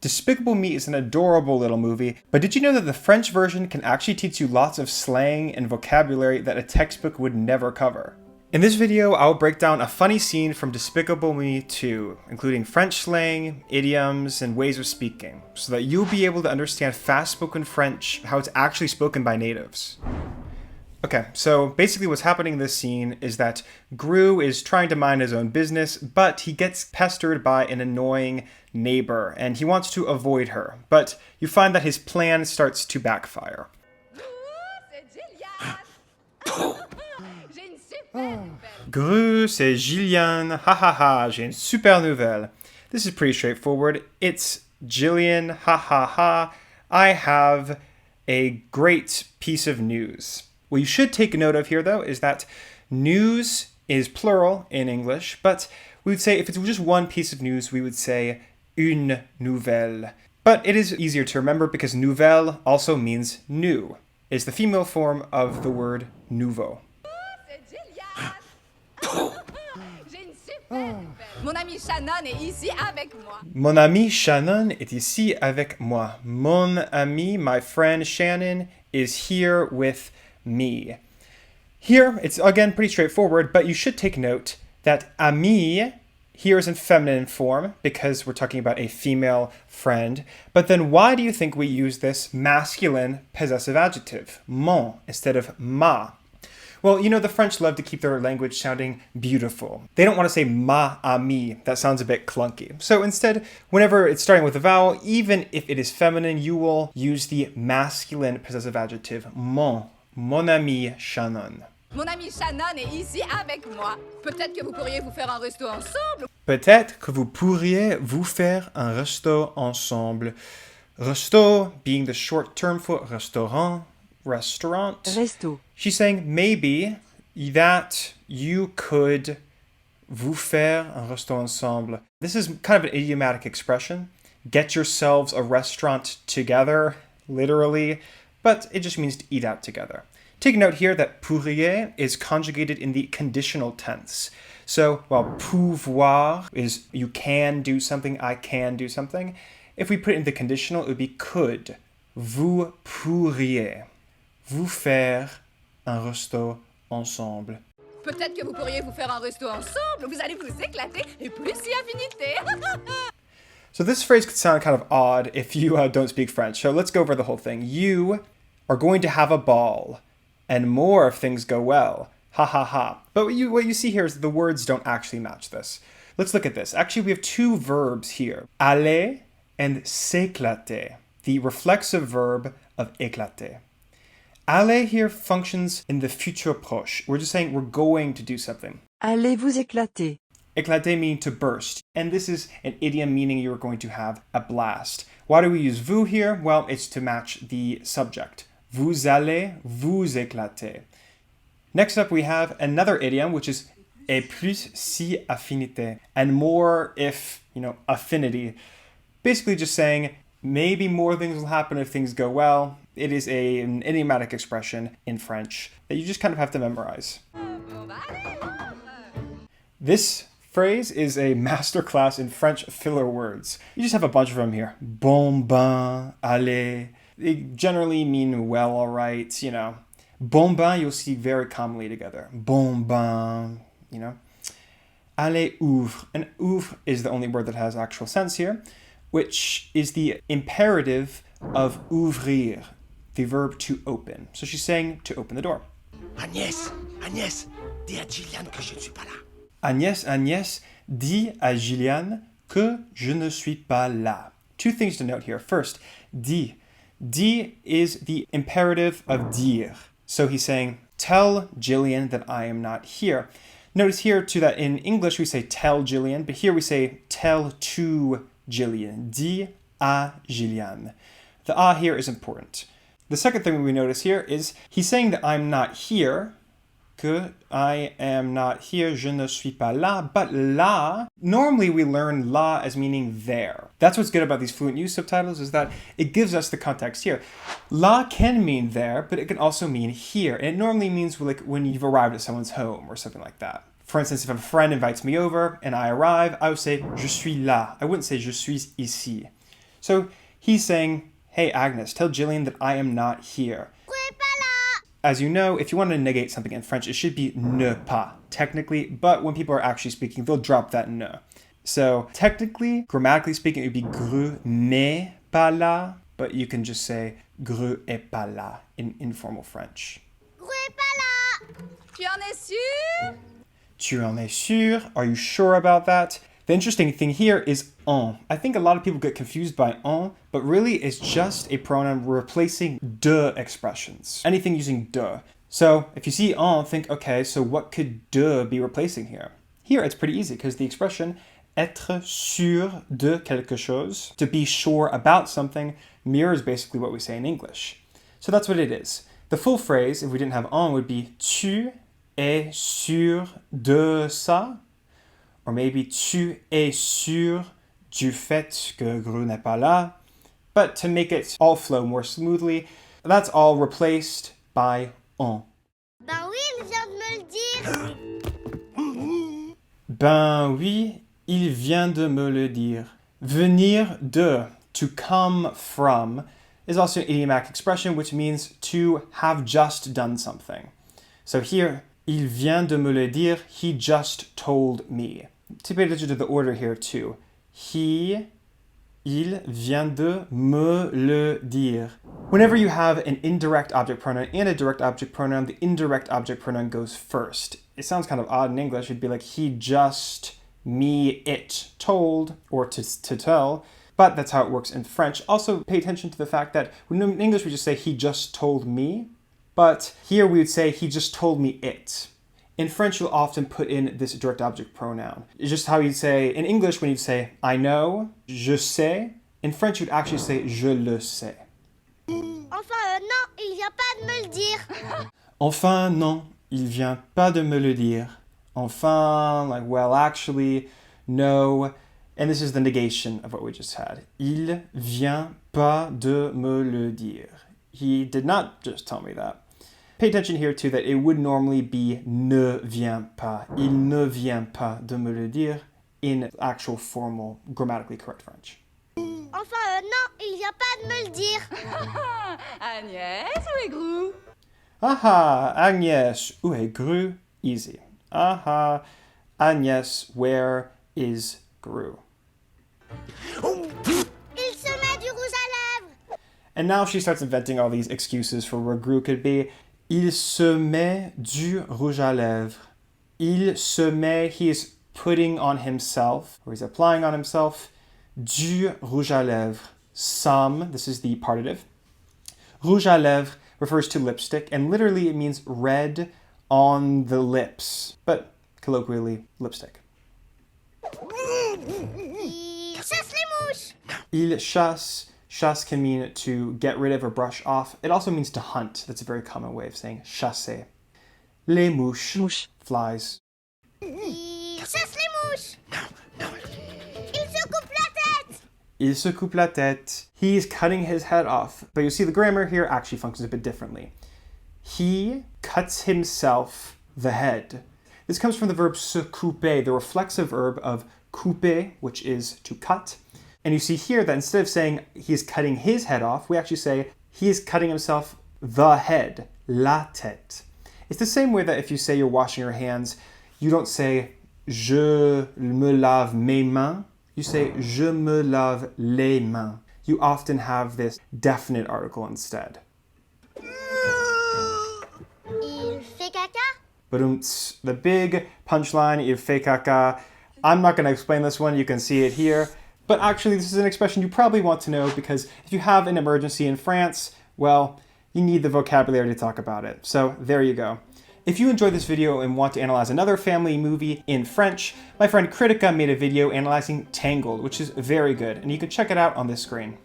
Despicable Me is an adorable little movie, but did you know that the French version can actually teach you lots of slang and vocabulary that a textbook would never cover? In this video, I'll break down a funny scene from Despicable Me 2, including French slang, idioms, and ways of speaking, so that you'll be able to understand fast-spoken French, how it's actually spoken by natives. Okay, so basically what's happening in this scene is that Gru is trying to mind his own business, but he gets pestered by an annoying neighbor, and he wants to avoid her. But you find that his plan starts to backfire. Gru, c'est Gillian, ha ha ha, j'ai une super nouvelle. This is pretty straightforward. It's Gillian, ha ha ha, I have a great piece of news. What you should take a note of here, though, is that news is plural in English, but we would say if it's just one piece of news, we would say une nouvelle. But it is easier to remember because nouvelle also means new. It's the female form of the word nouveau. Mon ami Shannon est ici avec moi. Mon ami Shannon est ici avec moi. Mon ami, my friend Shannon, is here with me. Here, it's again pretty straightforward, but you should take note that ami here is in feminine form because we're talking about a female friend. But then why do you think we use this masculine possessive adjective, mon, instead of ma? Well, you know, the French love to keep their language sounding beautiful. They don't want to say ma ami. That sounds a bit clunky. So instead, whenever it's starting with a vowel, even if it is feminine, you will use the masculine possessive adjective mon ami Shannon. Mon ami Shannon est ici avec moi. Peut-être que vous pourriez vous faire un resto ensemble. Peut-être que vous pourriez vous faire un resto ensemble. Resto being the short term for restaurant. Restaurant. Resto. She's saying maybe that you could vous faire un resto ensemble. This is kind of an idiomatic expression. Get yourselves a restaurant together, literally, but it just means to eat out together. Take note here that pourriez is conjugated in the conditional tense. So while pouvoir is you can do something, I can do something, if we put it in the conditional, it would be could. Vous pourriez vous faire un resto ensemble. Peut-être que vous pourriez vous faire un resto ensemble. Vous allez vous éclater et plus si affinité. So this phrase could sound kind of odd if you don't speak French. So let's go over the whole thing. You are going to have a ball, and more if things go well. Ha ha ha. But what you see here is the words don't actually match this. Let's look at this. Actually, we have two verbs here. Aller and s'éclater. The reflexive verb of éclater. Aller here functions in the futur proche. We're just saying we're going to do something. Allez vous éclater. Éclater meaning to burst. And this is an idiom meaning you're going to have a blast. Why do we use vous here? Well, it's to match the subject. Vous allez vous éclater. Next up, we have another idiom, which is et plus si affinité. And more if, affinity. Basically just saying maybe more things will happen if things go well. It is an idiomatic expression in French that you just kind of have to memorize. This phrase is a masterclass in French filler words. You just have a bunch of them here. Bon bain, allez. They generally mean well, all right, Bon bain you'll see very commonly together. Bon bain, Allez ouvre. And ouvre is the only word that has actual sense here, which is the imperative of ouvrir, the verb to open. So she's saying to open the door. Agnès, dis à Gillian que je ne suis pas là. Agnès, dis à Gillian que je ne suis pas là. Two things to note here. First, dis. Dis is the imperative of dire. So he's saying, tell Gillian that I am not here. Notice here too that in English we say tell Gillian, but here we say tell to Gillian. Dis à Gillian. The ah here is important. The second thing we notice here is he's saying that I'm not here, que I am not here, je ne suis pas là, but là, normally we learn là as meaning there. That's what's good about these FluentU subtitles is that it gives us the context here. Là can mean there, but it can also mean here. And it normally means like when you've arrived at someone's home or something like that. For instance, if a friend invites me over and I arrive, I would say je suis là. I wouldn't say je suis ici. So he's saying, hey Agnes, tell Jillian that I am not here. As you know, if you want to negate something in French, it should be ne pas, technically, but when people are actually speaking, they'll drop that ne. So technically, grammatically speaking, it would be Gru n'est pas là, but you can just say Gru est pas là in informal French. Gru est pas là. Tu en es sûr? Tu en es sûr? Are you sure about that? The interesting thing here is en. I think a lot of people get confused by en, but really it's just a pronoun replacing de expressions. Anything using de. So if you see en, think, okay, so what could de be replacing here? Here it's pretty easy because the expression être sûr de quelque chose, to be sure about something, mirrors basically what we say in English. So that's what it is. The full phrase, if we didn't have en, would be tu es sûr de ça? Or maybe tu es sûr du fait que Gru n'est pas là. But to make it all flow more smoothly, that's all replaced by en. Ben oui, il vient de me le dire. Ben oui, il vient de me le dire. Venir de, to come from, is also an idiomatic expression which means to have just done something. So here, il vient de me le dire, he just told me. To pay attention to the order here too. Il vient de me le dire. Whenever you have an indirect object pronoun and a direct object pronoun, the indirect object pronoun goes first. It sounds kind of odd in English. It'd be like he just, me, it, told, or to tell. But that's how it works in French. Also, pay attention to the fact that in English we just say he just told me. But here we would say he just told me it. In French, you'll often put in this direct object pronoun. It's just how you'd say, in English, when you'd say, I know, je sais. In French, you'd actually say, je le sais. Enfin, non, il vient pas de me le dire. Enfin, non, il vient pas de me le dire. Enfin, like, well, actually, no. And this is the negation of what we just had. Il vient pas de me le dire. He did not just tell me that. Pay attention here too that it would normally be ne vient pas. Il ne vient pas de me le dire in actual formal, grammatically correct French. Enfin, non, il vient pas de me le dire. Agnès, où est Gru? Aha, Agnès, où est Gru? Easy. Aha, Agnès, where is Gru? Il se met du rouge à lèvres. And now she starts inventing all these excuses for where Gru could be. Il se met du rouge à lèvres. Il se met, he is putting on himself, or he's applying on himself, du rouge à lèvres. Some, this is the partitive. Rouge à lèvres refers to lipstick, and literally it means red on the lips, but colloquially, lipstick. Il chasse les mouches. Il chasse. Chasse can mean to get rid of or brush off. It also means to hunt. That's a very common way of saying chasser. Les mouches. Flies. Il chasse les mouches. Il se coupe la tête. Il se coupe la tête. He's cutting his head off. But you see the grammar here actually functions a bit differently. He cuts himself the head. This comes from the verb se couper, the reflexive verb of couper, which is to cut. And you see here that instead of saying he is cutting his head off, we actually say he is cutting himself the head, la tête. It's the same way that if you say you're washing your hands, you don't say je me lave mes mains, you say je me lave les mains. You often have this definite article instead. Il fait caca. Badumts. The big punchline, il fait caca. I'm not going to explain this one, you can see it here. But actually, this is an expression you probably want to know because if you have an emergency in France, well, you need the vocabulary to talk about it. So there you go. If you enjoyed this video and want to analyze another family movie in French, my friend Kritika made a video analyzing Tangled, which is very good, and you can check it out on this screen.